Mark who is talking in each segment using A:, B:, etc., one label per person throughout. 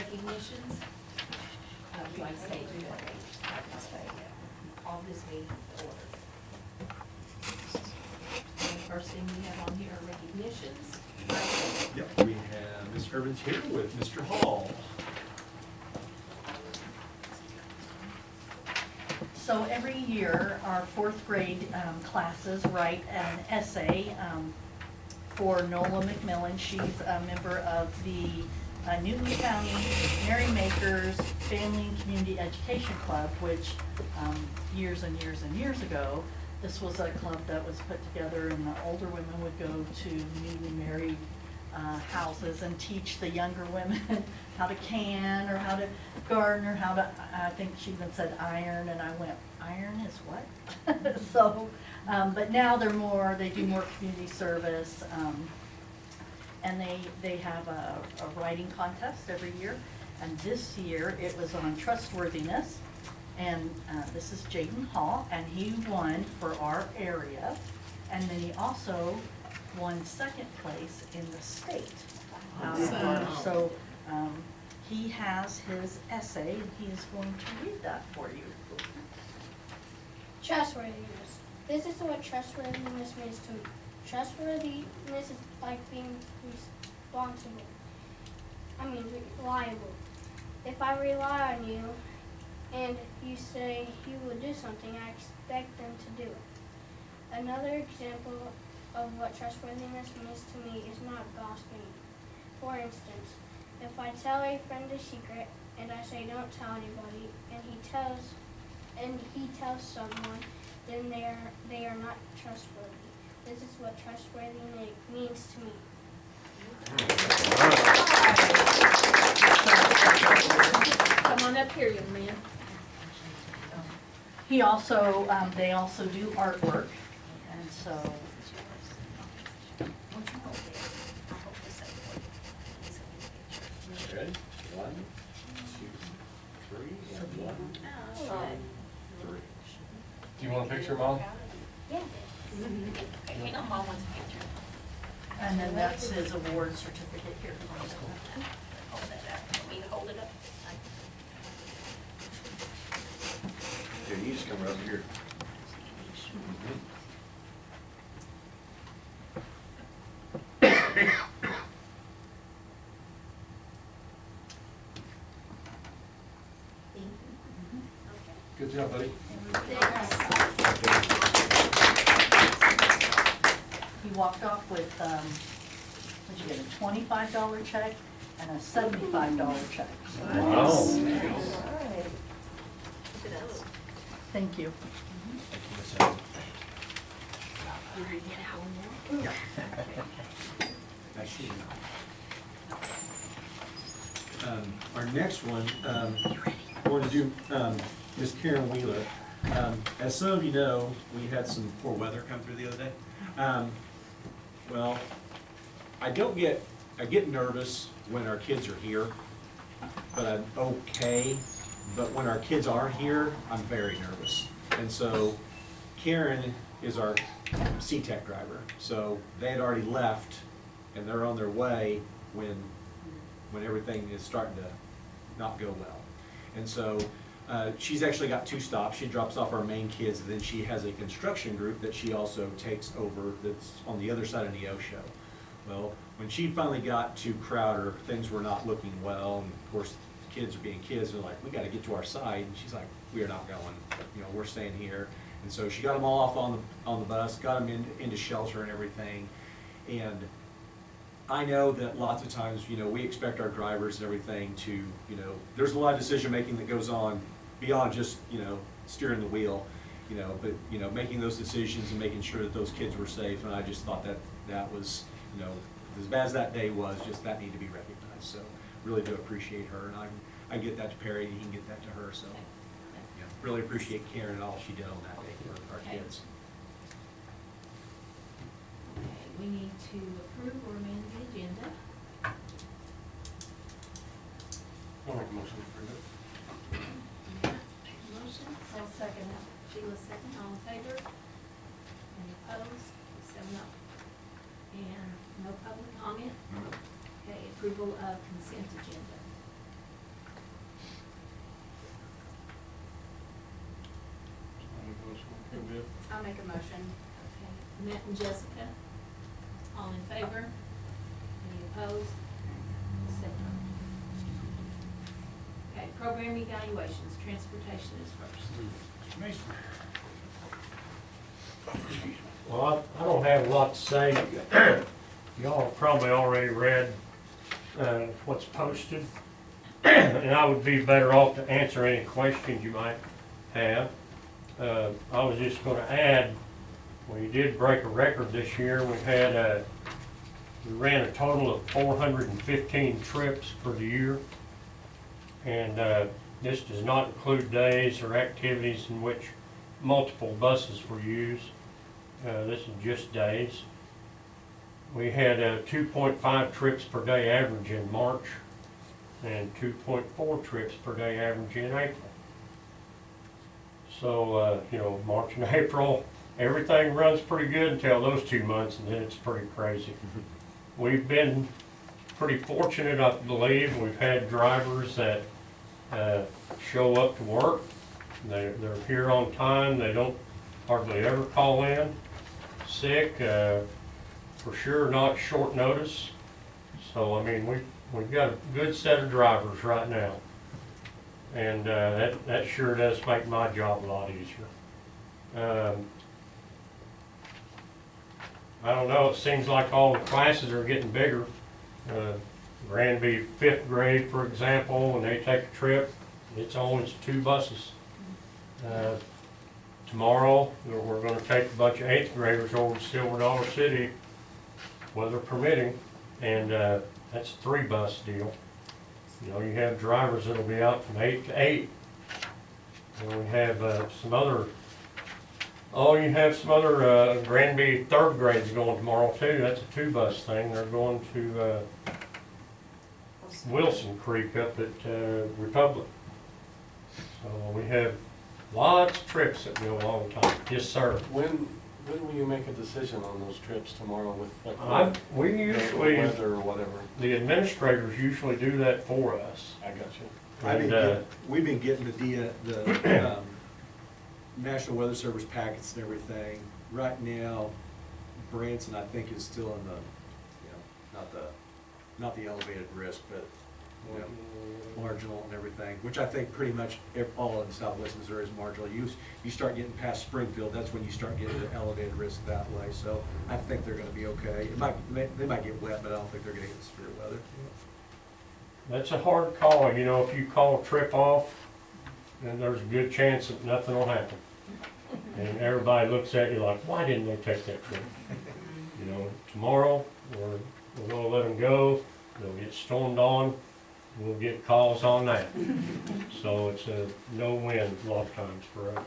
A: recognitions. Do I say to all this meeting order? The first thing we have on here are recognitions.
B: Yep, we have Ms. Irvin's here with Mr. Hall.
C: So every year, our fourth grade classes write an essay for Nola McMillan. She's a member of the Newton County Merrymakers Family and Community Education Club, which years and years and years ago, this was a club that was put together, and the older women would go to newly married houses and teach the younger women how to can, or how to garden, or how to, I think she even said iron, and I went, iron is what? So, but now they do more community service, and they have a writing contest every year, and this year it was on trustworthiness, and this is Jaden Hall, and he won for our area, and then he also won second place in the state. So he has his essay, and he is going to read that for you.
D: Trustworthiness. This is what trustworthiness means to me. Trustworthiness is like being reliable. If I rely on you and you say you will do something, I expect them to do it. Another example of what trustworthiness means to me is not gossiping. For instance, if I tell a friend a secret and I say don't tell anybody, and he tells someone, then they are not trustworthy. This is what trustworthiness means to me.
A: Come on up here, young man.
C: He also, they also do artwork, and so.
B: Ready? 1, 2, 3, and 1, 2, 3.
E: Do you want a picture, Mom?
D: Yeah.
A: Hang on, Mom wants a picture.
C: And then that's his award certificate here.
A: Hold that up. Want me to hold it up?
B: Here, you just come right over here.
E: Good job, buddy.
C: He walked off with, what'd you get, a $25 check and a $75 check.
E: Wow.
C: Thank you.
A: You ready to get out now?
B: Actually, our next one, we're going to do Miss Karen Wheeler. As some of you know, we had some poor weather come through the other day. Well, I get nervous when our kids are here, but I'm okay. But when our kids aren't here, I'm very nervous. And so Karen is our C-Tech driver. So they had already left and they're on their way when everything is starting to not go well. And so she's actually got 2 stops. She drops off our main kids, and then she has a construction group that she also takes over that's on the other side of Neosho. Well, when she finally got to Crowder, things were not looking well, and of course, kids are being kids, they're like, we gotta get to our side, and she's like, we are not going, we're staying here. And so she got them all off on the bus, got them into shelter and everything, and I know that lots of times, we expect our drivers and everything to, there's a lot of decision making that goes on beyond just, steering the wheel, but, making those decisions and making sure that those kids were safe, and I just thought that was, as bad as that day was, just that needed to be recognized. So really do appreciate her, and I get that to Perry, and he can get that to her, so really appreciate Karen and all she did on that day for our kids.
A: Okay, we need to approve or amend the agenda.
E: I'll make a motion to approve it.
A: Motion, second. Sheila second, all in favor? Any opposed? 7-0. And no public comment? Okay, approval of consent agenda.
E: motion to approve it.
A: I'll make a motion. Okay, Matt and Jessica, all in favor? Any opposed? 7. Okay, program evaluations, transportation is first.
F: Well, I don't have a lot to say. Y'all have probably already read what's posted. And I would be better off to answer any questions you might have. I was just gonna add, we did break a record this year. We ran a total of 415 trips for the year. And this does not include days or activities in which multiple buses were used. This is just days. We had 2.5 trips per day average in March and 2.4 trips per day average in April. So, you know, March and April, everything runs pretty good until those 2 months, and then it's pretty crazy. We've been pretty fortunate, I believe. We've had drivers that show up to work. They're here on time. They don't hardly ever call in sick. For sure not short notice. So, I mean, we've got a good set of drivers right now. And that sure does make my job a lot easier. I don't know, it seems like all the classes are getting bigger. Granby 5th grade, for example, when they take a trip, it's always 2 buses. Tomorrow, we're going to take a bunch of 8th graders over to Silver Dollar City, weather permitting, and that's a 3-bus deal. You know, you have drivers that'll be out from 8 to 8. And we have some other Granby 3rd grades going tomorrow too. That's a 2-bus thing. They're going to Wilson Creek up at Republic. So we have lots of trips that go all the time. Yes, sir.
E: When will you make a decision on those trips tomorrow with like
F: We
E: the
F: usually,
E: weather or whatever?
F: the administrators usually do that for us.
E: I got you.
B: We've been getting the National Weather Service packets and everything. Right now, Branson, I think, is still in the, you know, not the elevated risk, but, you know, marginal and everything, which I think pretty much all in southwest Missouri is marginal. You start getting past Springfield, that's when you start getting the elevated risk that way. So I think they're gonna be okay. They might get wet, but I don't think they're gonna get severe weather.
F: That's a hard call. You know, if you call a trip off, then there's a good chance that nothing will happen. And everybody looks at you like, why didn't they take that trip? You know, tomorrow, we're gonna let them go. They'll get stormed on. We'll get calls on that. So it's a no win a lot of times for us.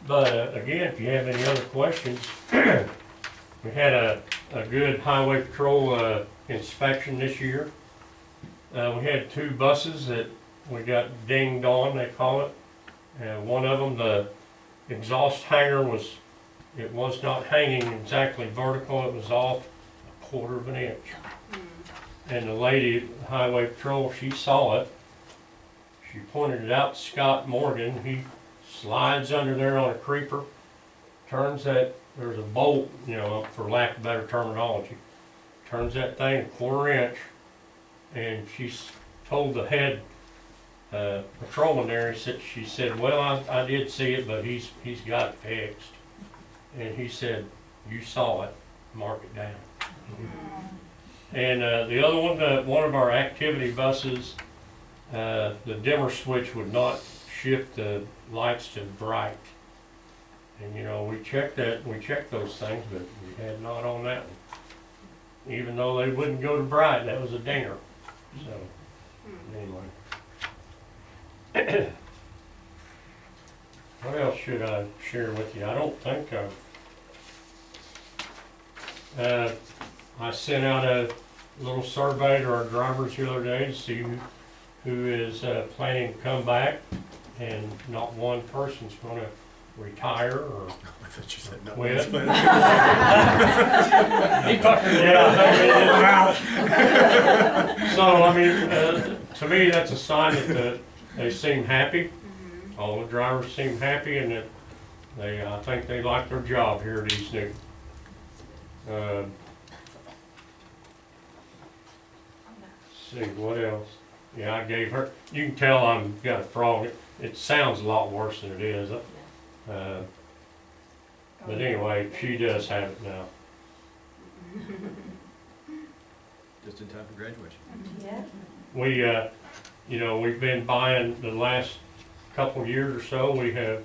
F: But again, if you have any other questions, we had a good highway patrol inspection this year. We had 2 buses that we got dinged on, they call it. One of them, the exhaust hanger was not hanging exactly vertical, it was off a 1/4 of an inch. And the lady at the highway patrol, she saw it. She pointed it out to Scott Morgan. He slides under there on a creeper, turns that, there's a bolt, you know, for lack of better terminology, turns that thing 1/4 inch, and she told the head patrolman there, she said, well, I did see it, but he's got it fixed. And he said, you saw it, mark it down. And the other one of our activity buses, the dimmer switch would not shift the lights to bright. And you know, we checked those things, but we had not on that one. Even though they wouldn't go to bright, that was a dinger. So, anyway. What else should I share with you? I don't think I sent out a little survey to our drivers the other day to see who is planning to come back, and not one person's going to retire or
B: I thought you said no.
F: quit. So, I mean, to me, that's a sign that they seem happy. All the drivers seem happy, and that I think they like their job here at East Newton. See, what else? Yeah, I gave her, you can tell I'm got a frog. It sounds a lot worse than it is. But anyway, she does have it now.
B: Just in time for graduation.
C: Yeah.
F: We, you know, we've been buying the last couple years or so, we have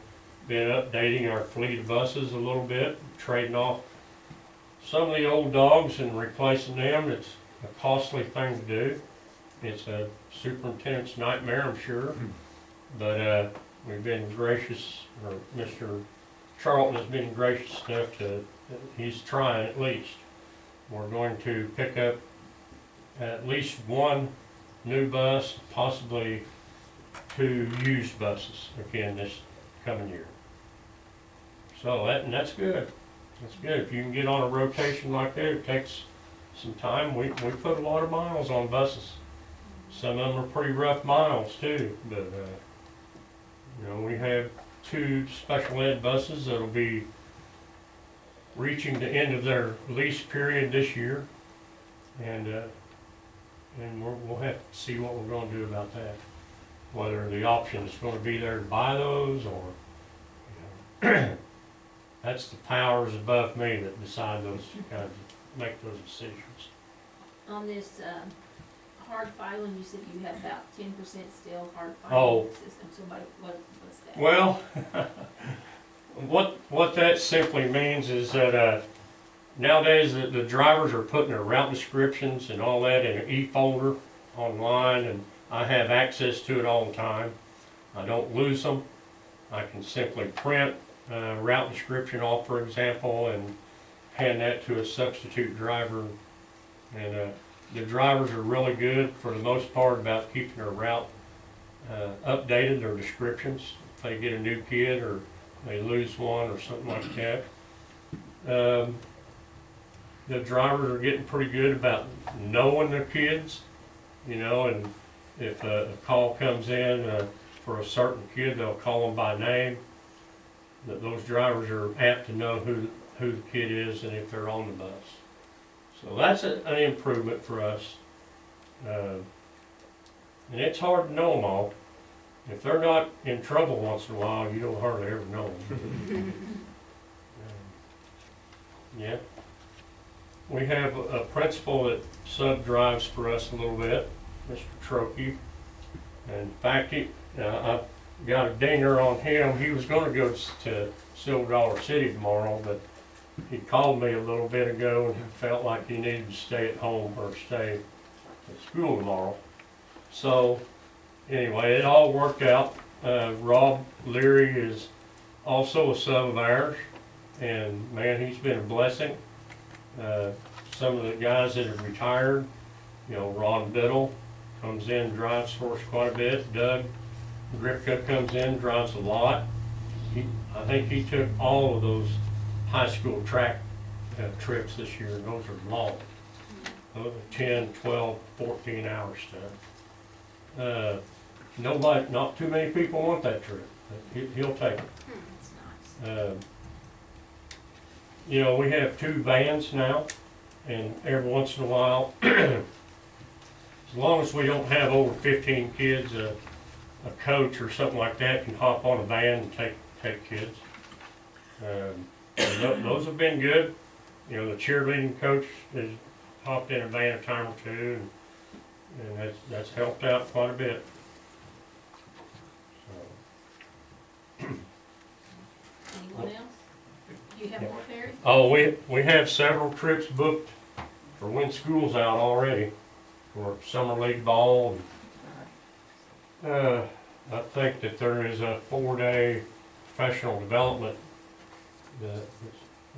F: been updating our fleet of buses a little bit, trading off some of the old dogs and replacing them. It's a costly thing to do. It's a superintendent's nightmare, I'm sure. But we've been gracious, or Mr. Charlton has been gracious enough to, he's trying at least. We're going to pick up at least one new bus, possibly 2 used buses again this coming year. So that's good. That's good. If you can get on a rotation like that, it takes some time. We put a lot of miles on buses. Some of them are pretty rough miles too, but you know, we have 2 special ed buses that'll be reaching the end of their lease period this year, and we'll have to see what we're going to do about that. Whether the option is going to be there to buy those, or you know, that's the powers above me that decide those kinds of, make those decisions.
A: On this, hard filing, you said you have about 10% still hard
F: Oh.
A: filing system, so what's that?
F: Well, what that simply means is that nowadays the drivers are putting their route descriptions and all that in an e-folder online, and I have access to it all the time. I don't lose them. I can simply print a route description off, for example, and hand that to a substitute driver. And the drivers are really good for the most part about keeping their route updated, their descriptions. If they get a new kid or they lose one or something like that. The drivers are getting pretty good about knowing their kids, you know, and if a call comes in for a certain kid, they'll call them by name. That those drivers are apt to know who the kid is and if they're on the bus. So that's an improvement for us. And it's hard to know them all. If they're not in trouble once in a while, you don't hardly ever know them. Yeah. We have a principal that sub-drives for us a little bit, Mr. Trokey. And in fact, I've got a dinger on him. He was going to go to Silver Dollar City tomorrow, but he called me a little bit ago and felt like he needed to stay at home or stay at school tomorrow. So anyway, it all worked out. Rob Leary is also a sub of ours, and man, he's been a blessing. Some of the guys that have retired, you know, Ron Biddle comes in, drives for us quite a bit. Doug Gripka comes in, drives a lot. I think he took all of those high school track trips this year, and those are long. Those are 10, 12, 14 hour stuff. Nobody, not too many people want that trip. He'll take it.
A: That's nice.
F: You know, we have 2 vans now, and every once in a while, as long as we don't have over 15 kids, a coach or something like that can hop on a van and take kids. And those have been good. You know, the cheerleading coach has hopped in a van a time or 2, and that's helped out quite a bit. So.
A: Anyone else? Do you have more, Perry?
F: Oh, we have several trips booked for when school's out already, for summer league ball. And, I think that there is a 4-day professional development that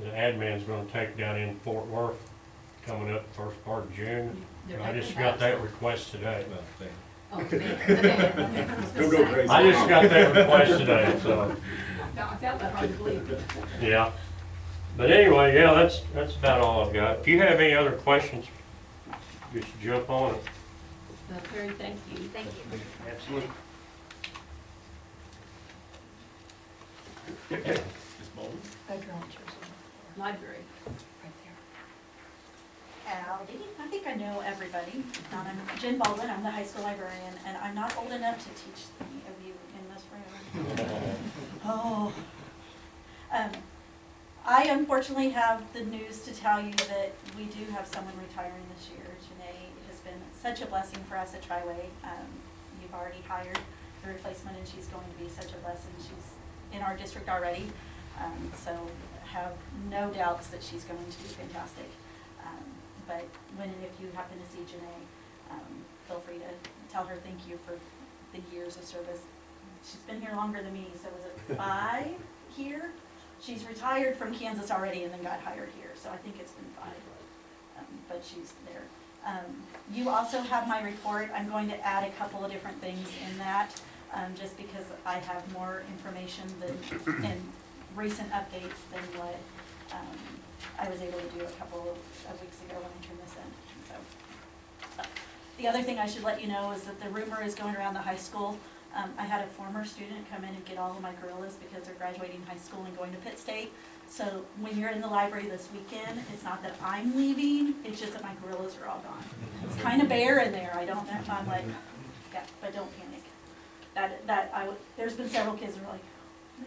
F: the admin's gonna take down in Fort Worth coming up the first part of June.
A: They're
F: I
A: like
F: just
A: the
F: got
A: house.
F: that request today.
A: Oh, man.
B: Don't go crazy.
F: I just got that request today, so,
A: I found that hard to believe.
F: yeah. But anyway, yeah, that's about all I've got. If you have any other questions, just jump on it.
A: Well, Perry, thank you.
D: Thank you.
F: Absolutely.
B: Ms. Bolden.
A: Library.
G: Howdy, I think I know everybody. I'm Jen Baldwin, I'm the high school librarian, and I'm not old enough to teach any of you in this room. Oh. I unfortunately have the news to tell you that we do have someone retiring this year. Janae has been such a blessing for us at Triway. You've already hired the replacement, and she's going to be such a blessing. She's in our district already, so have no doubts that she's going to be fantastic. But when and if you happen to see Janae, feel free to tell her thank you for the years of service. She's been here longer than me, so was it 5 here? She's retired from Kansas already and then got hired here, so I think it's been 5. But she's there. You also have my report. I'm going to add a couple of different things in that, just because I have more information than, and recent updates than what I was able to do a couple of weeks ago when I turned this in. So, the other thing I should let you know is that the rumor is going around the high school. I had a former student come in and get all of my gorillas because they're graduating high school and going to Pitt State. So when you're in the library this weekend, it's not that I'm leaving, it's just that my gorillas are all gone. It's kind of bare in there. I don't know if I'm like, yeah, but don't panic. There's been several kids that are like,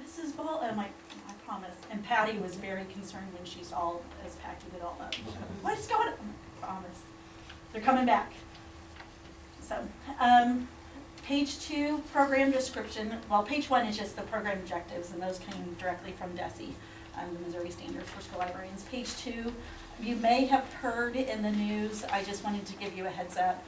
G: Mrs. Ball, and I'm like, I promise. And Patty was very concerned when she saw us packing it all up. What's going on? I promise. They're coming back. So, page 2, program description. Well, page 1 is just the program objectives, and those came directly from DESE, the Missouri Standards for School Librarians. Page 2, you may have heard in the news, I just wanted to give you a heads up.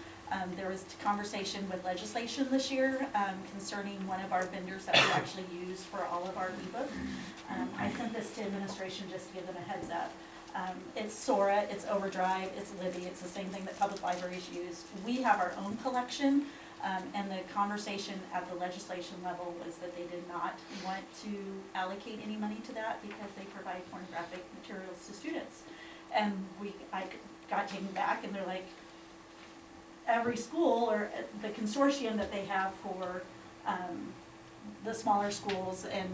G: There was conversation with legislation this year concerning one of our vendors that we actually use for all of our ebook. I sent this to administration just to give them a heads up. It's Sora, it's Overdrive, it's Libby, it's the same thing that public libraries use. We have our own collection, and the conversation at the legislation level was that they did not want to allocate any money to that because they provide pornographic materials to students. And I got taken back, and they're like, every school or the consortium that they have for the smaller schools and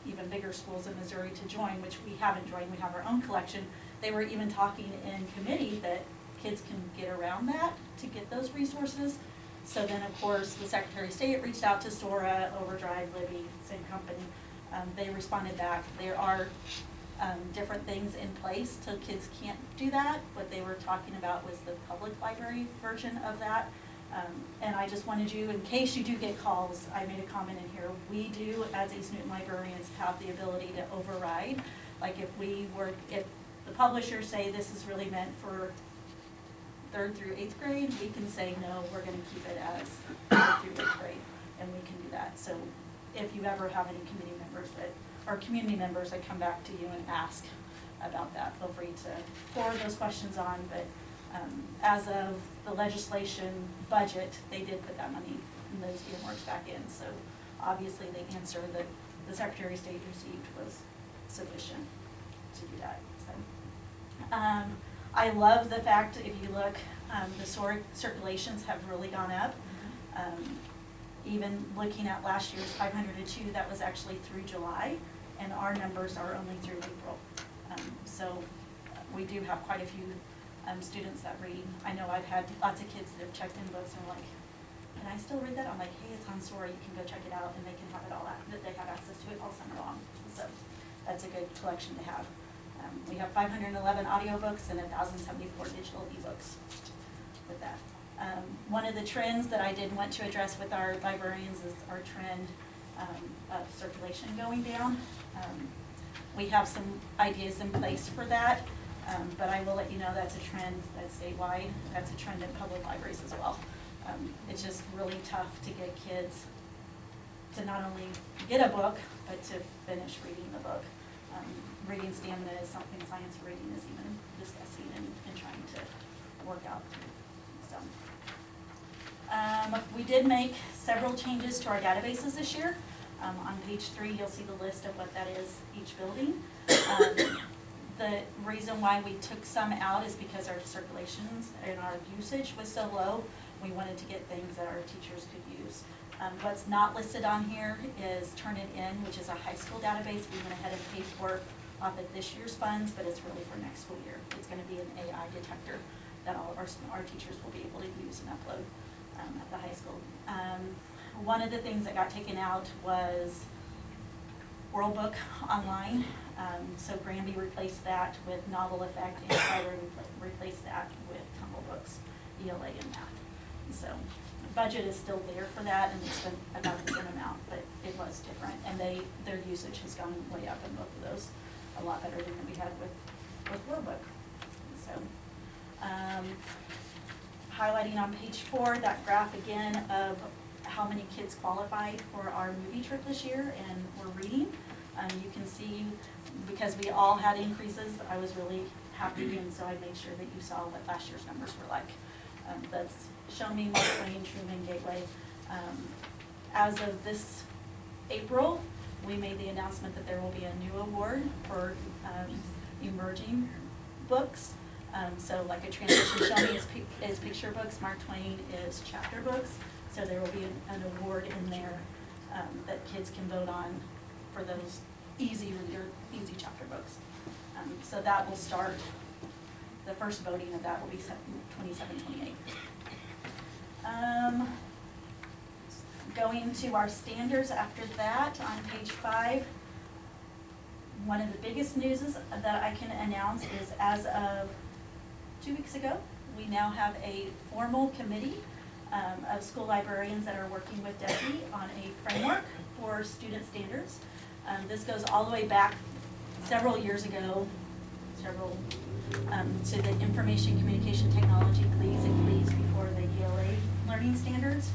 G: even bigger schools in Missouri to join, which we haven't joined, we have our own collection. They were even talking in committee that kids can get around that to get those resources. So then, of course, the Secretary of State reached out to Sora, Overdrive, Libby, same company. They responded back. There are different things in place so kids can't do that. What they were talking about was the public library version of that. And I just wanted you, in case you do get calls, I made a comment in here, we do, as East Newton librarians, have the ability to override. Like if the publishers say this is really meant for 3rd through 8th grade, we can say, no, we're gonna keep it as 3rd through 8th grade, and we can do that. So if you ever have any committee members or community members that come back to you and ask about that, feel free to forward those questions on. But as of the legislation budget, they did put that money and those earmarks back in. So obviously the answer that the Secretary of State received was sufficient to do that. So I love the fact, if you look, the circulations have really gone up. Even looking at last year's 502, that was actually through July, and our numbers are only through April. So we do have quite a few students that read. I know I've had lots of kids that have checked in books and are like, can I still read that? I'm like, hey, it's on Sora, you can go check it out, and they can have it all, they have access to it all summer long. So that's a good collection to have. We have 511 audiobooks and 1,074 digital ebooks with that. One of the trends that I did want to address with our librarians is our trend of circulation going down. We have some ideas in place for that, but I will let you know that's a trend that's statewide. That's a trend in public libraries as well. It's just really tough to get kids to not only get a book, but to finish reading the book. Reading stamina is something science reading is even discussing and trying to work out. So, we did make several changes to our databases this year. On page 3, you'll see the list of what that is each building. The reason why we took some out is because our circulations and our usage was so low. we wanted to get things that our teachers could use. What's not listed on here is Turnitin, which is a high school database. We went ahead and paid for off of this year's funds, but it's really for next school year. It's gonna be an AI detector that all of our teachers will be able to use and upload at the high school. One of the things that got taken out was World Book Online. So Granby replaced that with Novel Effect, and Tyler replaced that with Tumble Books, ELA and math. So the budget is still there for that, and it's been about the same amount, but it was different. And their usage has gone way up in both of those, a lot better than we had with World Book. So, highlighting on page 4, that graph again of how many kids qualified for our movie trip this year and were reading. You can see, because we all had increases, I was really happy, and so I made sure that you saw what last year's numbers were like. That's Show Me, Mark Twain, Truman, Gateway. As of this April, we made the announcement that there will be a new award for emerging books. So like a transition, Show Me is picture books, Mark Twain is chapter books. So there will be an award in there that kids can vote on for those easy reader, easy chapter books. So that will start, the first voting of that will be 27-28. Going to our standards after that, on page 5, one of the biggest news that I can announce is as of 2 weeks ago, we now have a formal committee of school librarians that are working with DESE on a framework for student standards. This goes all the way back several years ago, to the Information Communication Technology CLEs and CLEs before the ELA learning standards.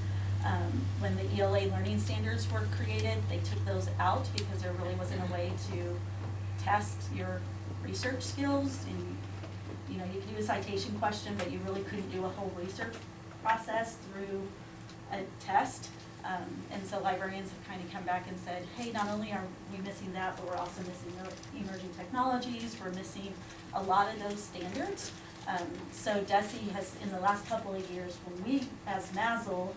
G: When the ELA learning standards were created, they took those out because there really wasn't a way to test your research skills. And you know, you could do a citation question, but you really couldn't do a whole research process through a test. And so librarians have kind of come back and said, hey, not only are we missing that, but we're also missing the emerging technologies, we're missing a lot of those standards. So DESE has, in the last couple of years, when we, as MASL,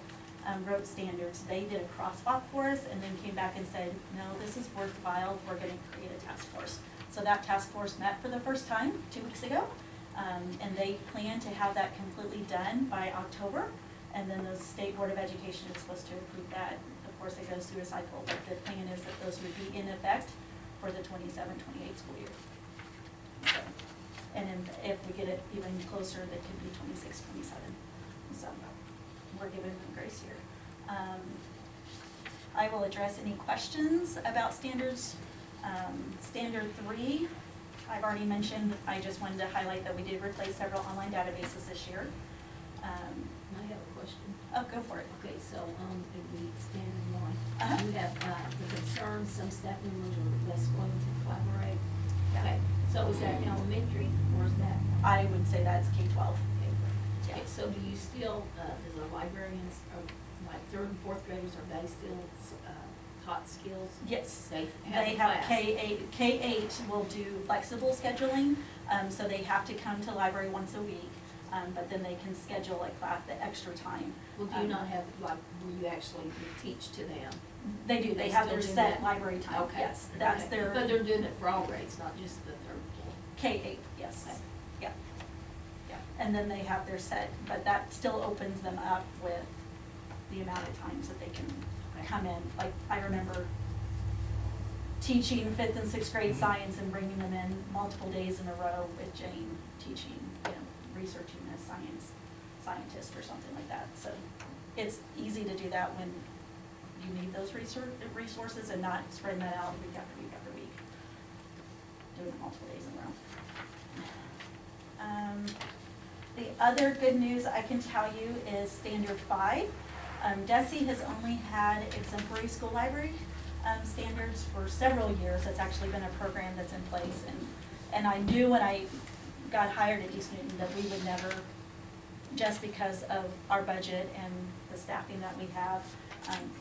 G: wrote standards, they did a crosswalk for us and then came back and said, no, this is worthwhile, we're gonna create a task force. So that task force met for the first time 2 weeks ago, and they plan to have that completely done by October. And then the State Board of Education is supposed to approve that. Of course, it goes through a cycle, but the plan is that those would be in effect for the 27-28 school year. So, and then if we get it even closer, that could be 26-27. So we're giving them grace here. I will address any questions about standards. Standard 3, I've already mentioned. I just wanted to highlight that we did replace several online databases this year.
A: I have a question.
G: Oh, go for it.
A: Okay, so, in the standard 1,
G: Uh-huh.
A: you have, the concern, some staff members are less willing to collaborate. Okay, so is that elementary, or is that?
G: I would say that's K-12. Yeah.
A: Okay, so do you still, does the librarians, like 3rd and 4th graders, are they still, taught skills?
G: Yes.
A: They
G: They
A: have
G: have
A: class?
G: K-8 will do flexible scheduling, so they have to come to library once a week, but then they can schedule like the extra time.
A: Well, do you not have, like, where you actually teach to them?
G: They do, they
A: They
G: have their
A: still do
G: set
A: that?
G: library time,
A: Okay.
G: yes, that's
A: Okay.
G: their
A: But they're doing it for all grades, not just the 3rd grade?
G: K-8, yes,
A: Okay.
G: yeah. Yeah, and then they have their set, but that still opens them up with the amount of times that they can come in. Like, I remember teaching 5th and 6th grade science and bringing them in multiple days in a row with Jane teaching, researching as scientist or something like that. So it's easy to do that when you need those resources and not spreading that out week after week after week. Doing it multiple days in a row. The other good news I can tell you is Standard 5. DESE has only had exemplary school library standards for several years. That's actually been a program that's in place, and I knew when I got hired at East Newton that we would never, just because of our budget and the staffing that we have,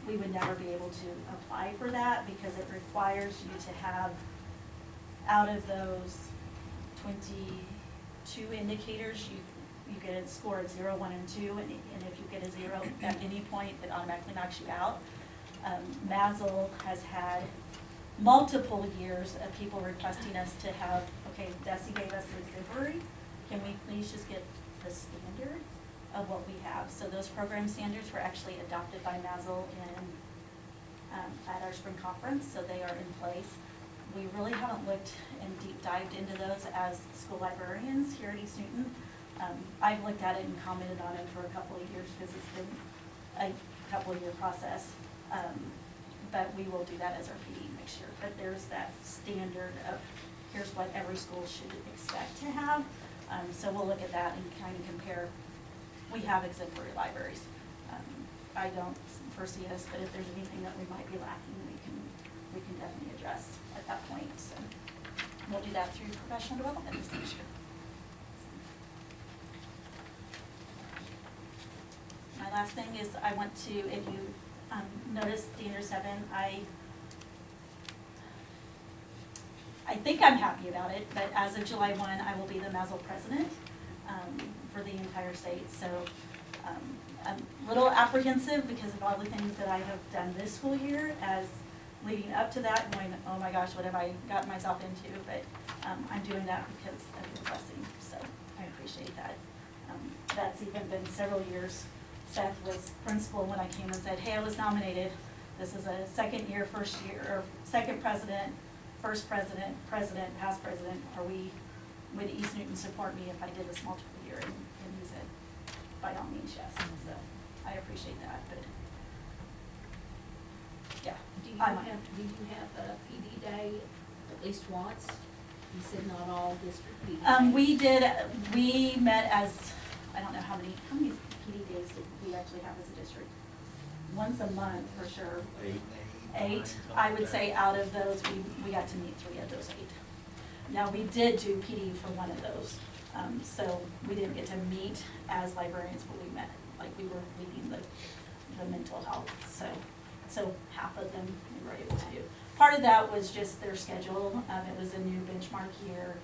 G: we would never be able to apply for that because it requires you to have, out of those 22 indicators, you get get a score of 0, 1, and 2, and if you get a 0 at any point, it automatically knocks you out. Mazel has had multiple years of people requesting us to have, okay, Desi gave us the exemplary, can we please just get the standard of what we have? So those program standards were actually adopted by Mazel at our spring conference, so they are in place. We really haven't looked and deep dived into those as school librarians here at East Newton. I've looked at it and commented on it for a couple of years because it's been a couple of year process. But we will do that as our PD next year. But there's that standard of here's what every school should expect to have. So we'll look at that and kind of compare. We have exemplary libraries. I don't foresee us, but if there's anything that we might be lacking, we can definitely address at that point. So we'll do that through professional development this next year. My last thing is I want to, if you notice Standard 7, I think I'm happy about it, but as of July 1, I will be the Mazel president for the entire state. So I'm a little apprehensive because of all the things that I have done this school year as leading up to that, going, oh my gosh, what have I gotten myself into? But I'm doing that because of your blessing, so I appreciate that. That's even been several years. Seth was principal when I came and said, hey, I was nominated. This is a second year, first year, or second president, first president, president, past president. Would East Newton support me if I did this multiple year? And he said, by all means, yes. So I appreciate that, but yeah.
A: Do you have a PD day at least once? You said not all district PD days. We met as, I don't know how many PD days did we actually have as a district? Once a month for sure. 8. I would say out of those, we got to meet 3 of those 8. Now, we did do PD for one of those. So we didn't get to meet as librarians, but we met, like we were leading the mental health. So half of them we were able to do. Part of that was just their schedule. It was a new benchmark year.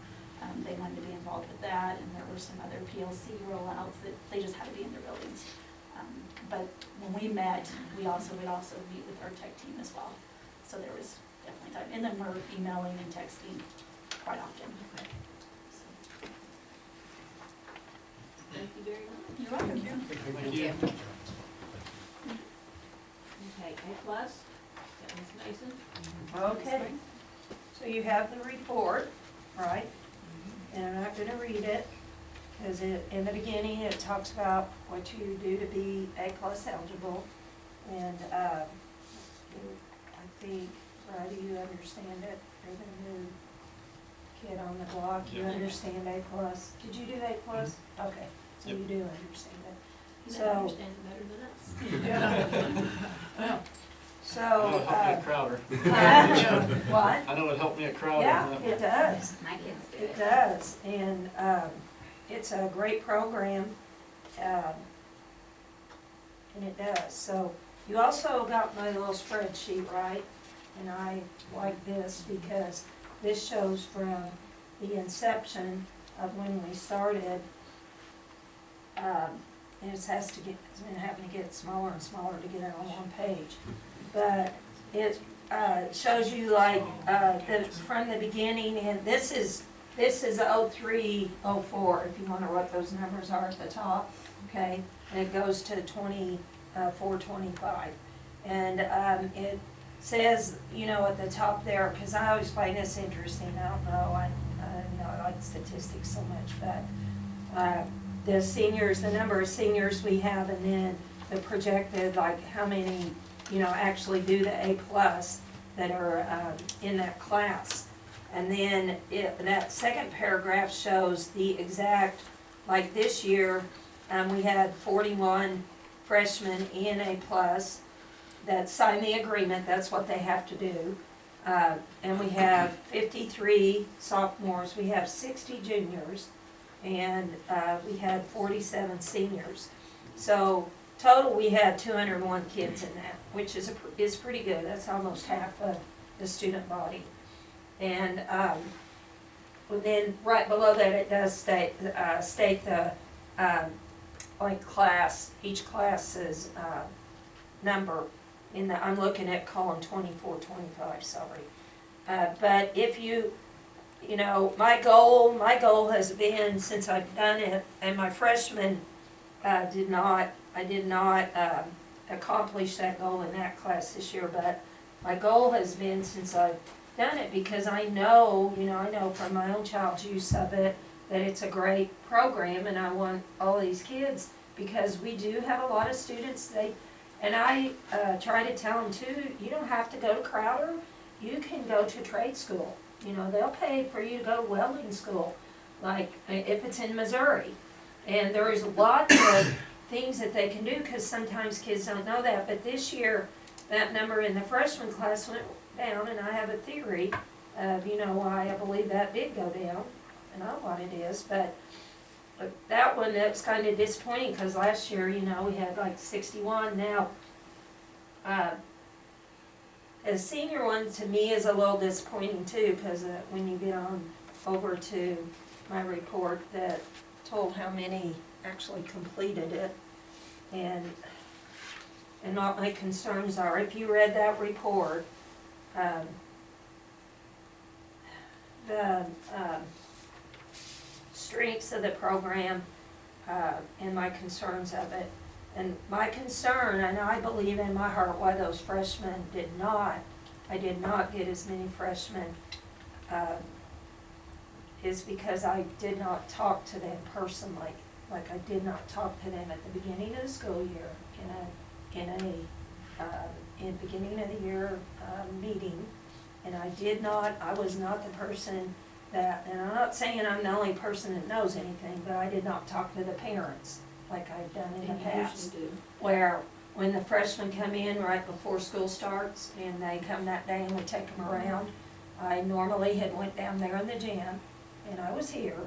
A: They wanted to be involved with that, and there were some other PLC rollouts that they just had to be in their buildings. But when we met, we would also meet with our tech team as well. So there was definitely time. And then we're emailing and texting quite often. Okay. Thank you very much.
G: You're welcome.
E: Thank you.
A: Okay, A+, got Ms. Mason.
H: Okay, so you have the report, right? And I'm not gonna read it, because in the beginning, it talks about what you do to be A+ eligible. And, I think, Brady, you understand it, you're the new kid on the block, you
B: Yeah.
H: understand A+. Did you do A+? Okay, so you do understand it.
A: You
H: So-
A: understand it better than us.
H: So,
E: I know it helped me at Crowder.
H: what?
E: I know it helped me at Crowder.
H: Yeah, it does.
A: My kids do
H: It does, and it's a great program, and it does. So you also got my little spreadsheet, right? And I like this because this shows from the inception of when we started. And it's been having to get smaller and smaller to get it on one page. But it shows you like from the beginning, and this is 03, 04, if you wonder what those numbers are at the top, okay? And it goes to 24, 25. And it says, you know, at the top there, because I always find this interesting, I don't know, I like statistics so much, but the seniors, the number of seniors we have, and then the projected, like how many, you know, actually do the A+ that are in that class. And then that second paragraph shows the exact, like this year, we had 41 freshmen in A+ that signed the agreement, that's what they have to do. And we have 53 sophomores, we have 60 juniors, and we had 47 seniors. So total, we had 201 kids in that, which is pretty good. That's almost half of the student body. And then right below that, it does state the like each class's, number in the, I'm looking at column 24, 25, sorry. But if you know, my goal has been, since I've done it, and my freshmen, I did not accomplish that goal in that class this year, but my goal has been, since I've done it, because I know from my own child's use of it, that it's a great program, and I want all these kids, because we do have a lot of students, and I try to tell them too, you don't have to go to Crowder, you can go to trade school. You know, they'll pay for you to go to welding school, like if it's in Missouri. And there is lots of things that they can do, because sometimes kids don't know that. But this year, that number in the freshman class went down, and I have a theory of, why I believe that did go down. I know what it is, but that one, that was kind of disappointing, because last year, we had like 61. Now, the senior one to me is a little disappointing too, because when you get on over to my report that told how many actually completed it, and what my concerns are, if you read that report, the strengths of the program, and my concerns of it. And my concern, and I believe in my heart why those freshmen I did not get as many freshmen, is because I did not talk to them personally. Like I did not talk to them at the beginning of the school year in a beginning of the year meeting, and I was not the person that, and I'm not saying I'm the only person that knows anything, but I did not talk to the parents like I've done in the past. Where when the freshmen come in right before school starts and they come that day and we take them around, I normally had went down there in the gym and I was here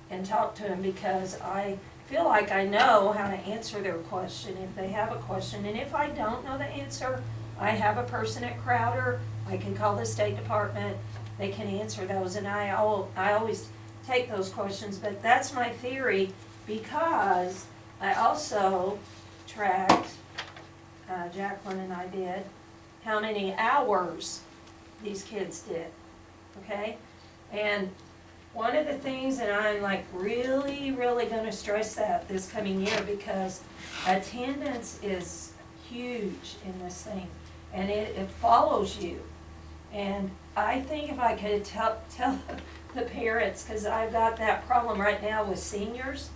H: and talked to them, because I feel like I know how to answer their question if they have a question. And if I don't know the answer, I have a person at Crowder, I can call the State Department, they can answer those, and I always take those questions. But that's my theory, because I also tracked, Jacqueline and I did, how many hours these kids did, okay? And one of the things, and I'm like really, really gonna stress that this coming year, because attendance is huge in this thing, and it follows you. And I think if I could tell the parents, because I've got that problem right now with seniors,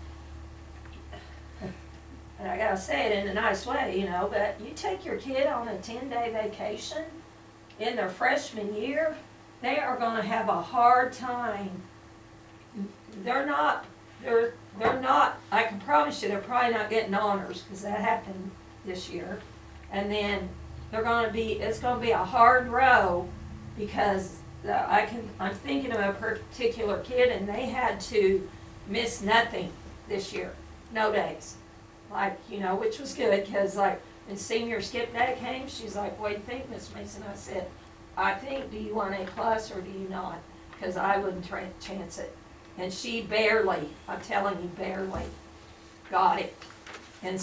H: and I gotta say it in a nice way, but you take your kid on a 10-day vacation in their freshman year, they are gonna have a hard time. They're not, I can promise you, they're probably not getting honors, because that happened this year. And then it's gonna be a hard row, because I'm thinking of a particular kid, and they had to miss nothing this year, no days. Like, which was good, because like when senior skip day came, she's like, what do you think, Miss Mason? I said, I think, do you want A+ or do you not? Because I wouldn't chance it. And she barely, I'm telling you, barely got it. And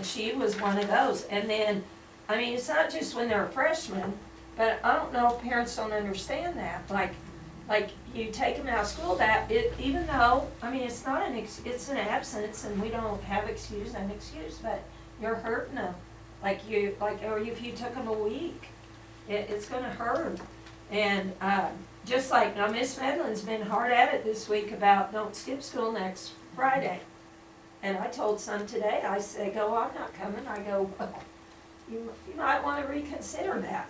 H: she was one of those. And then, it's not just when they're a freshman, but I don't know if parents don't understand that. Like you take them out of school, even though, it's not it's an absence, and we don't have an excuse, but you're hurting them. Or if you took them a week, it's gonna hurt. And, just like, now Miss Medlin's been hard at it this week about don't skip school next Friday. And I told some today, I said, I'm not coming. I go, well, you might want to reconsider that,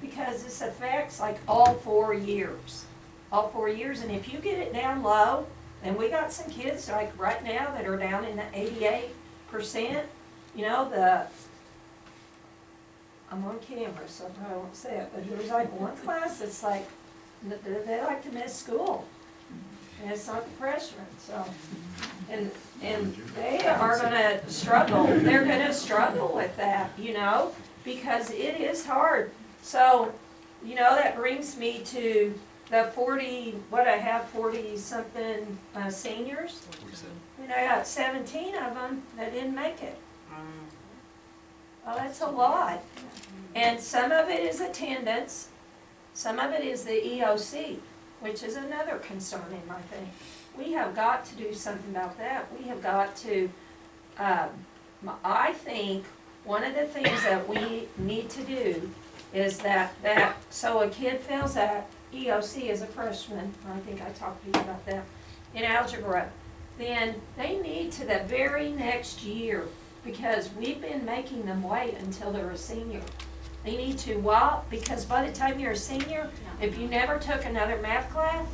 H: because this affects like all 4 years. All 4 years, and if you get it down low, and we got some kids like right now that are down in the 88%, I'm on camera, so I probably won't say it, but there's like one class that's like, they like to miss school, and it's not the freshmen, so, and they are gonna struggle, they're gonna struggle with that, because it is hard. So, that brings me to the 40-something seniors, they got 17 of them that didn't make it. Well, that's a lot. And some of it is attendance, some of it is the EOC, which is another concern in my thing. We have got to do something about that. We have got to, I think, one of the things that we need to do is that, so a kid fails that EOC as a freshman, I think I talked to you about that, in algebra, then they need to the very next year, because we've been making them wait until they're a senior. They need to, because by the time you're a senior, if you never took another math class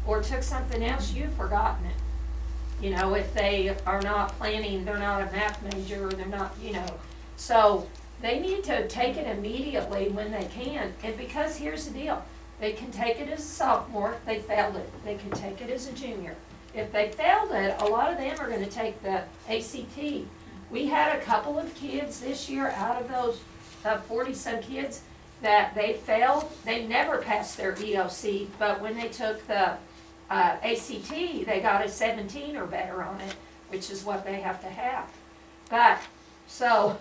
H: or took something else, you've forgotten it. You know, if they are not planning, they're not a math major, or they're not, you know. So they need to take it immediately when they can. And because here's the deal, they can take it as a sophomore, if they failed it. They can take it as a junior. If they failed it, a lot of them are gonna take the ACT. We had a couple of kids this year out of those 40-some kids that they failed. They never passed their EOC, but when they took the ACT, they got a 17 or better on it, which is what they have to have. But, so,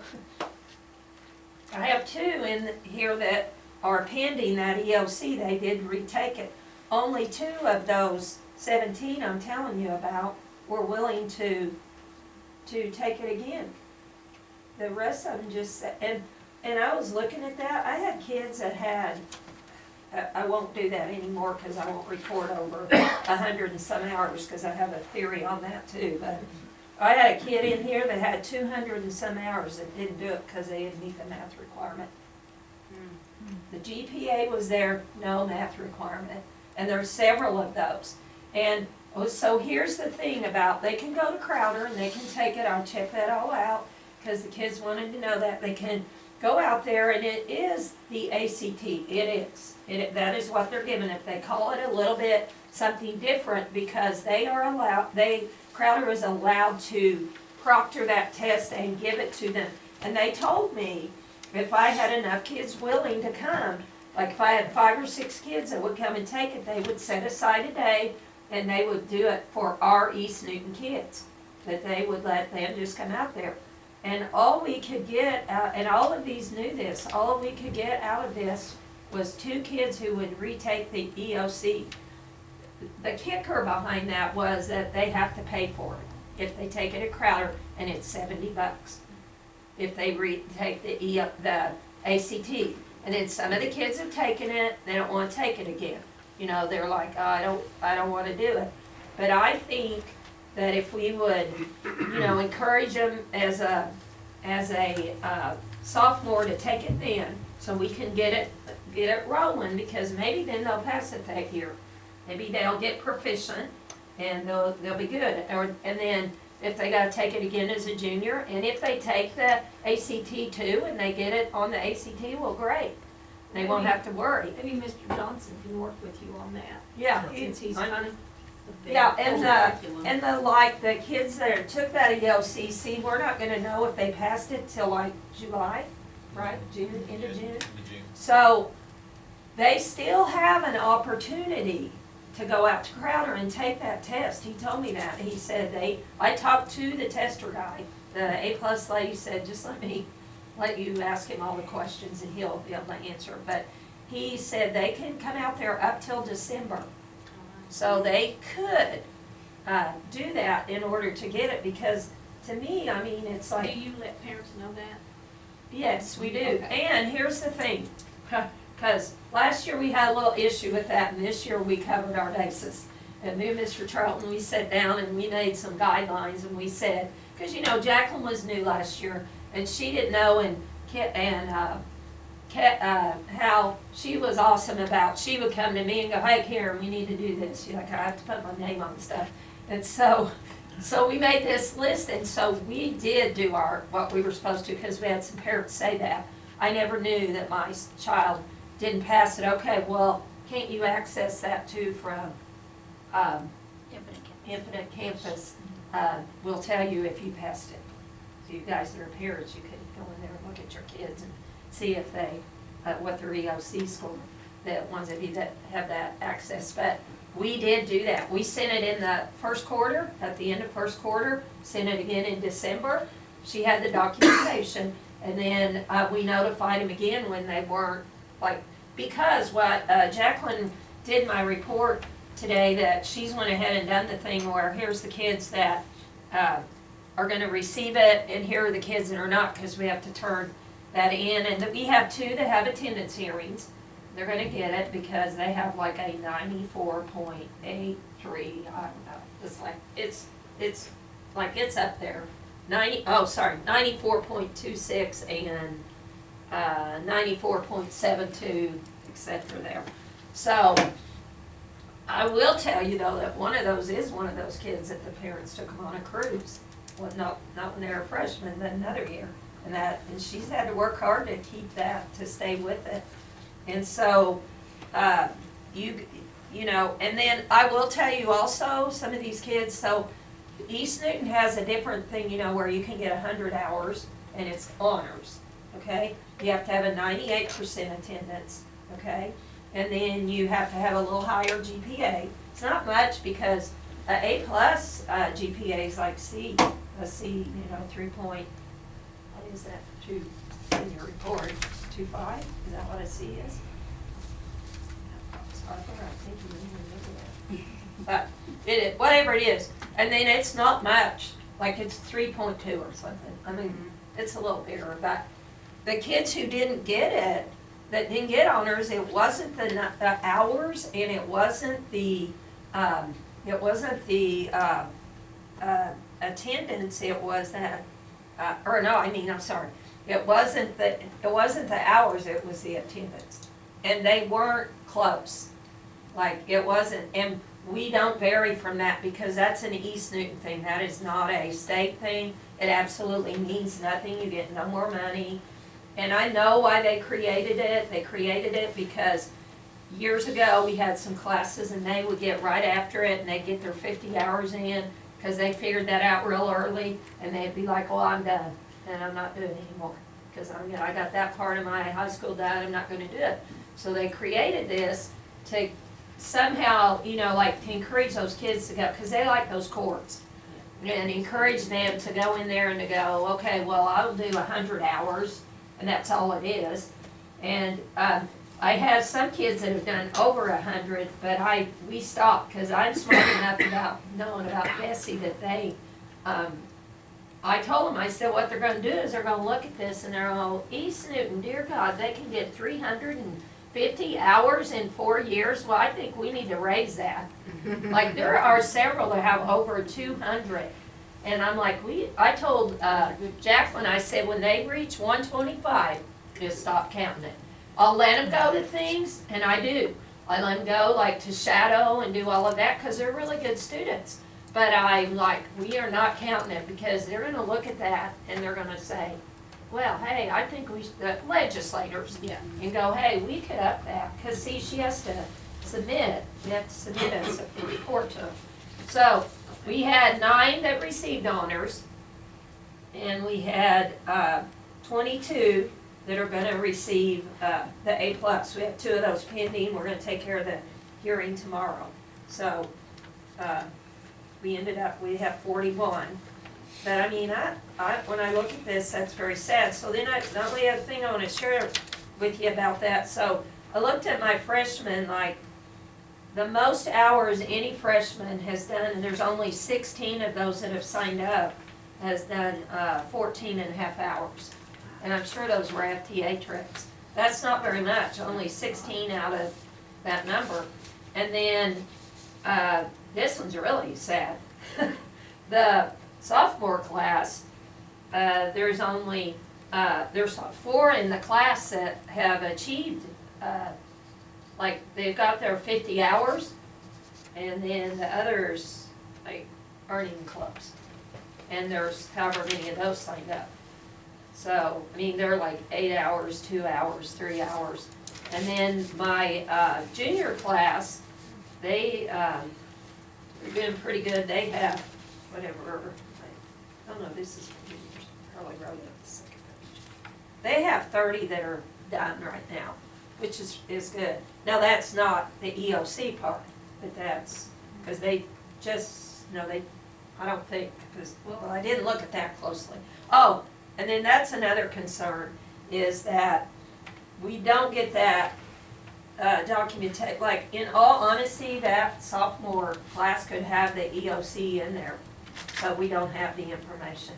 H: I have 2 in here that are pending that EOC. They did retake it. Only 2 of those 17 I'm telling you about were willing to take it again. The rest of them just, and I was looking at that, I had kids that had, I won't do that anymore because I won't record over 100 and some hours, because I have a theory on that too, but I had a kid in here that had 200 and some hours that didn't do it because they didn't meet the math requirement. The GPA was there, no math requirement, and there's several of those. And so here's the thing about, they can go to Crowder and they can take it, I'll check that all out, because the kids wanted to know that. They can go out there and it is the ACT, it is. That is what they're given. If they call it a little bit something different, because they are allowed, Crowder is allowed to proctor that test and give it to them. And they told me if I had enough kids willing to come, like if I had 5 or 6 kids that would come and take it, they would set aside a day and they would do it for our East Newton kids, that they would let them just come out there. And all we could get, and all of these knew this, all we could get out of this was 2 kids who would retake the EOC. The kicker behind that was that they have to pay for it if they take it at Crowder, and it's $70 if they retake the ACT. And then some of the kids have taken it, they don't want to take it again. You know, they're like, oh, I don't want to do it. But I think that if we would, you know, encourage them as a sophomore to take it then, so we can get it rolling, because maybe then they'll pass it that year. Maybe they'll get proficient and they'll be good. And then if they gotta take it again as a junior, and if they take the ACT too and they get it on the ACT, well, great. They won't have to worry.
A: Maybe Mr. Johnson can work with you on that.
H: Yeah.
A: Since he's kind of the
H: Yeah,
A: curriculum.
H: and the kids that took that EOC, see, we're not gonna know if they passed it till like July, right? June, end of June. So they still have an opportunity to go out to Crowder and take that test. He told me that. He said I talked to the tester guy, the A+ lady said, just let you ask him all the questions and he'll be able to answer. But he said they can come out there up till December. So they could do that in order to get it, because to me, I mean, it's like.
A: Do you let parents know that?
H: Yes, we do.
A: Okay.
H: And here's the thing, because last year we had a little issue with that, and this year we covered our bases. And me and Mr. Charlton, we sat down and we made some guidelines, and we said, because you know, Jacqueline was new last year, and she didn't know, how she was awesome about, she would come to me and go, hey Karen, we need to do this. She's like, I have to put my name on stuff. And so we made this list, and so we did do what we were supposed to, because we had some parents say that. I never knew that my child didn't pass it. Okay, well, can't you access that too from Infinite Campus? We'll tell you if you passed it. So you guys that are parents, you could go in there and look at your kids and see if they, what their EOC score, the ones of you that have that access. But we did do that. We sent it in the first quarter, at the end of first quarter, sent it again in December. She had the documentation, and then, we notified them again when they weren't, like, because what, Jacqueline did my report today, that she's went ahead and done the thing where here's the kids that, are gonna receive it, and here are the kids that are not, cause we have to turn that in, and that we have 2 that have attendance hearings. They're gonna get it because they have like a 94.83, I don't know, it's like, it's like, it's up there. 94.26 and, 94.72, et cetera there. So, I will tell you though, that one of those is one of those kids that the parents took them on a cruise. Well, not when they were freshmen, but another year. And she's had to work hard to keep that, to stay with it. And so, you know, and then I will tell you also, some of these kids, so East Newton has a different thing, you know, where you can get 100 hours and it's honors, okay? You have to have a 98% attendance, okay? And then you have to have a little higher GPA. It's not much because A+ GPA is like C, a C, you know, 3 point, what is that, 2, in your report, 2.5, is that what a C is? Harper, I think you remember that. But whatever it is, and then it's not much, like it's 3.2 or something. I mean, it's a little bigger, but the kids who didn't get it, that didn't get honors, it wasn't the hours, and it wasn't the attendance. It was that, I'm sorry. It wasn't the hours. It was the attendance, and they weren't close. Like it wasn't, and we don't vary from that because that's an East Newton thing. That is not a state thing. It absolutely means nothing. You get no more money. And I know why they created it. They created it because years ago we had some classes and they would get right after it and they'd get their 50 hours in because they figured that out real early, and they'd be like, well, I'm done and I'm not doing it anymore because I got that part of my high school done, I'm not going to do it. So they created this to somehow, you know, like to encourage those kids to go, because they like those courts, and encourage them to go in there and to go, okay, well, I'll do 100 hours, and that's all it is. And I have some kids that have done over 100, but we stopped because I'm smart enough about knowing about Bessie that they, I told them, I said, what they're going to do is they're going to look at this and they're going, East Newton, dear God, they can get 350 hours in 4 years. Well, I think we need to raise that. Like there are several that have over 200. And I'm like, I told Jacqueline, I said, when they reach 125, just stop counting it. I'll let them go to things, and I do. I let them go like to shadow and do all of that because they're really good students. But I'm like, we are not counting it because they're going to look at that and they're going to say, well, hey, I think we should, legislators, and go, hey, we could up that. Because, see, she has to submit. We have to submit a report to them. So we had 9 that received honors, and we had 22 that are going to receive the A+. We have 2 of those pending. We're going to take care of the hearing tomorrow. So we have 41. But I mean, when I look at this, that's very sad. So then the only other thing I want to share with you about that, so I looked at my freshmen, like the most hours any freshman has done, and there's only 16 of those that have signed up, has done 14 and a half hours. And I'm sure those were FTA trips. That's not very much, only 16 out of that number. And then this one's really sad. The sophomore class, there's only, there's 4 in the class that have achieved, like they've got their 50 hours, and then the others, like, aren't even close. And there's however many of those signed up. So, I mean, they're like 8 hours, 2 hours, 3 hours. And then my junior class, they're doing pretty good. They have, whatever, I don't know, this is for juniors, probably wrote up the second page. They have 30 that are done right now, which is good. Now, that's not the EOC part. that that's, because they just, no, they, I don't think, because, well, I didn't look at that closely. Oh, and then that's another concern, is that we don't get that documentation, like, in all honesty, that sophomore class could have the EOC in there, but we don't have the information.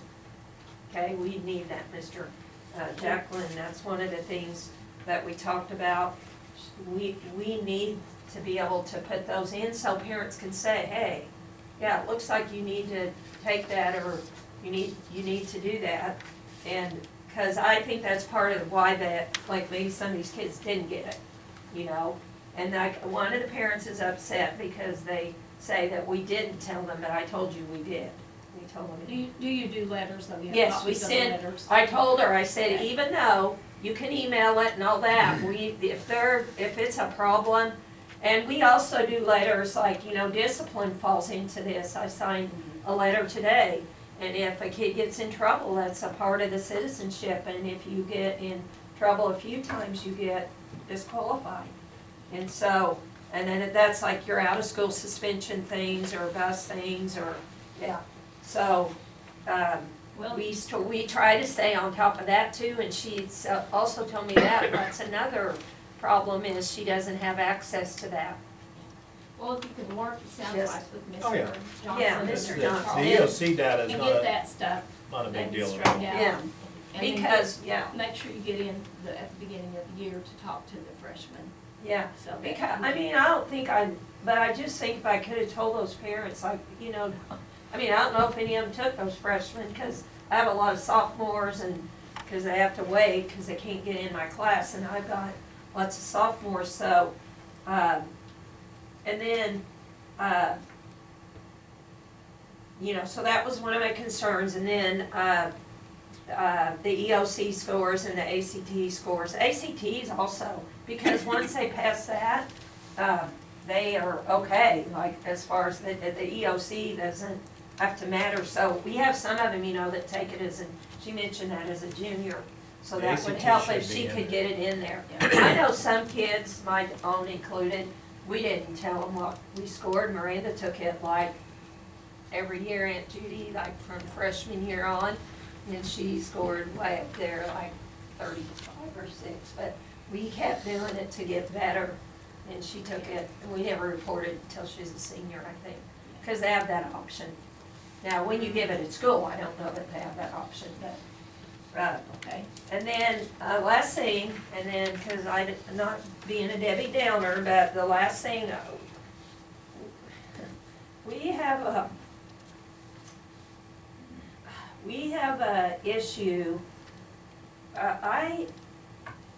H: Okay, we need that, Mr. Jacqueline, that's one of the things that we talked about. We need to be able to put those in so parents can say, hey, yeah, it looks like you need to take that, or you need to do that. And, cause I think that's part of why that, like maybe some of these kids didn't get it, you know? And like, one of the parents is upset because they say that we didn't tell them, but I told you we did. We told them.
A: Do you do letters, though? You have
H: Yes, we
A: copies of the
H: send,
A: letters?
H: I told her, I said,
A: Okay.
H: even though you can email it and all that, if it's a problem, and we also do letters, like, you know, discipline falls into this. I signed a letter today, and if a kid gets in trouble, that's a part of the citizenship, and if you get in trouble a few times, you get disqualified. And so, and then that's like your out-of-school suspension things, or bus things, or, yeah. So,
A: Well,
H: we try to stay on top of that too, and she's also told me that's another problem, is she doesn't have access to that.
A: well, if you can work, it sounds
H: Yes.
A: like with
E: Oh, yeah.
A: Mr. Johnson.
H: Yeah,
A: and
H: Mr.
A: Mr.
H: Johnson.
A: Charles,
E: The EOC data is
A: and
E: not
A: get
E: a,
A: that stuff,
E: not a big
A: maybe
E: deal at
A: straightened
E: all.
A: out.
H: Yeah,
A: And then
H: because, yeah,
A: make sure you get in at the beginning of the year to talk to the freshmen,
H: yeah.
A: so. that-
H: Because, I mean, I don't think but I just think if I could have told those parents, like, you know, I mean, I don't know if any of them took those freshmen, because I have a lot of sophomores, and, because they have to wait, because they can't get in my class, and I've got lots of sophomores, so, and then, you know, so that was one of my concerns, and then, the EOC scores and the ACT scores. ACTs also, because once they pass that, they are okay, like, as far as the EOC doesn't have to matter. So we have some of them, you know, that take it as she mentioned that as a junior, so
E: The
H: that would
E: ACT
H: help if
E: should
H: she
E: be in
H: could
E: there.
H: get it in there.
A: Yeah.
H: I know some kids, my own included, we didn't tell them what we scored. Miranda took it like every year, Aunt Judy, like from freshman year on, and she scored way up there, like 35 or 6, but we kept doing it to get better, and she took it, and we never reported until she was a senior, I think, because they have that option. Now, when you give it at school, I don't know that they have that option, but,
A: Okay,
H: and then, last thing, and then, because I'm not being a Debbie Downer, but the last thing, we have a issue. I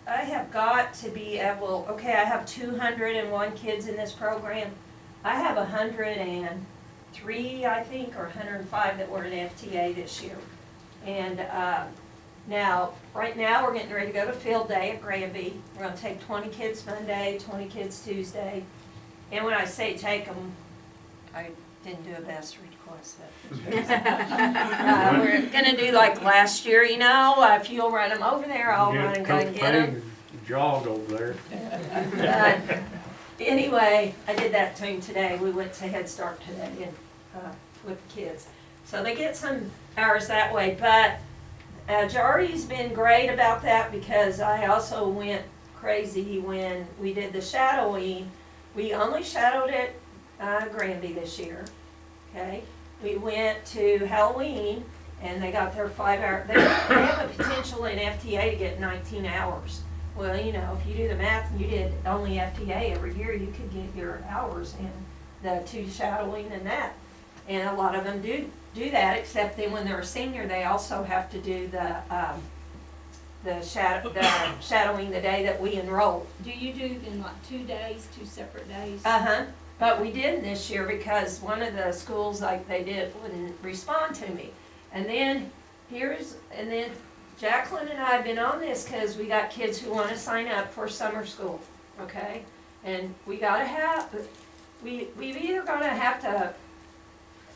H: have got to be able, okay, I have 201 kids in this program. I have 103, I think, or 105 that were in FTA this year. And, now, right now, we're getting ready to go to field day at Granby. We're gonna take 20 kids Monday, 20 kids Tuesday. And when I say take them, I didn't do a best request, but we're gonna do like last year, you know, if you'll run them over there, I'll run and go and get them.
F: Jog over there.
H: Anyway, I did that to him today. We went to Head Start today and, with the kids. So they get some hours that way, but Jari's been great about that, because I also went crazy when we did the shadowing. We only shadowed at Granby this year, okay? We went to Halloween, and they got their 5 hour, they have a potential in FTA to get 19 hours. Well, you know, if you do the math and you did only FTA every year, you could get your hours in the 2 shadowing and that. And a lot of them do that, except then when they're a senior, they also have to do the shadowing the day that we enroll.
A: do you do in like 2 days, 2 separate days?
H: Uh-huh, but we didn't this year because one of the schools like they did wouldn't respond to me. And then Jacqueline and I have been on this because we got kids who want to sign up for summer school, okay? And we gotta we've either gonna have to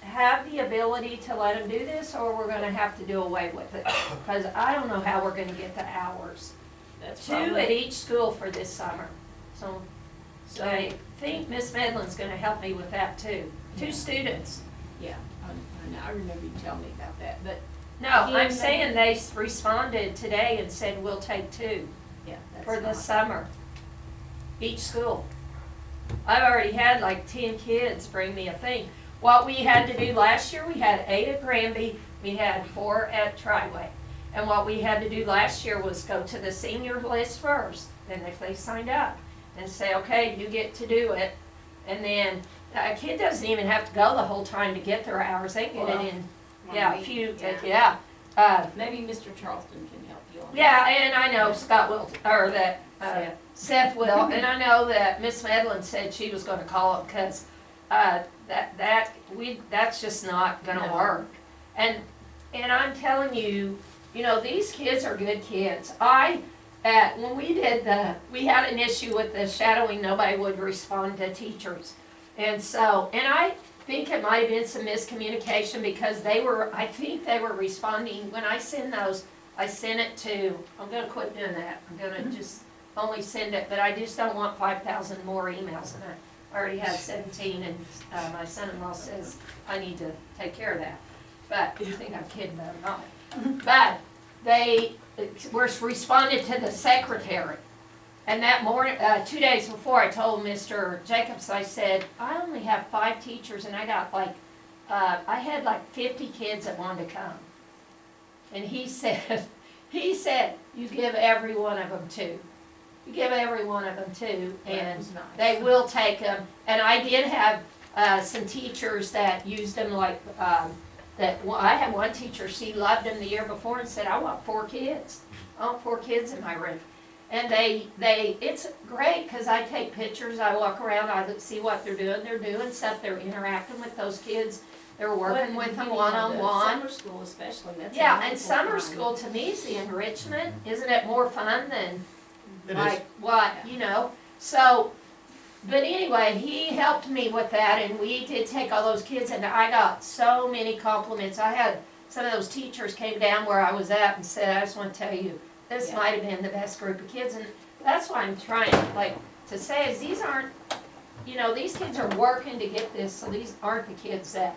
H: have the ability to let them do this, or we're gonna have to do away with it. Because I don't know how we're gonna get the hours.
A: That's
H: 2 at
A: probably,
H: each school for this summer. So So I think Miss Medlin's gonna help me with that too. Two students.
I: Yeah, I remember you telling me about that, but
H: No,
I: Yeah,
H: I'm
I: they-
H: saying they responded today and said, we'll take two
I: yeah, that's
H: for the
I: not-
H: summer. Each school. I've already had like 10 kids bring me a thing. What we had to do last year, we had 8 at Granby, we had 4 at Triway. And what we had to do last year was go to the senior list first, and if they signed up, and say, okay, you get to do it. And then, a kid doesn't even have to go the whole time to get their hours, they get
I: Well,
H: it in,
I: one
H: yeah, a
I: week,
H: few,
I: yeah.
H: yeah.
I: Maybe Mr. Charleston can help you on that.
H: Yeah, and I know Scott will, or that,
I: Seth.
H: Seth will, and I know that Miss Medlin said she was gonna call him, cause, that's just not gonna
I: No.
H: work. And I'm telling you, you know, these kids are good kids. When we had an issue with the shadowing, nobody would respond to teachers. And I think it might have been some miscommunication because I think they were responding, when I send those, I send it to, I'm gonna quit doing that. I'm gonna just only send it, but I just don't want 5,000 more emails than I already have 17, and my son-in-law says I need to take care of that. But you think I'm kidding, but I'm not. But they were responded to the secretary. And that morning, 2 days before, I told Mr. Jacobs, I said, I only have 5 teachers, and I got I had like 50 kids that wanted to come. And he said, you give every one of them 2. You give every one of them 2,
I: That
H: and
I: was nice.
H: they will take them. And I did have some teachers that used them like, I had one teacher, she loved them the year before and said, I want 4 kids. I want 4 kids in my room. And it's great, cause I take pictures, I walk around, I see what they're doing stuff, they're interacting with those kids, they're working
I: Well,
H: with them
I: the
H: one-on-one.
I: Summer school especially, that's a
H: Yeah, and
I: wonderful
H: summer
I: time.
H: school to me is the enrichment, isn't it more fun than
B: It is.
H: like what, you know? So, but anyway, he helped me with that, and we did take all those kids, and I got so many compliments. I had some of those teachers came down where I was at and said, I just want to tell you, this
I: Yeah.
H: might have been the best group of kids, and that's why I'm trying, to say is these aren't, these kids are working to get this, so these aren't the kids that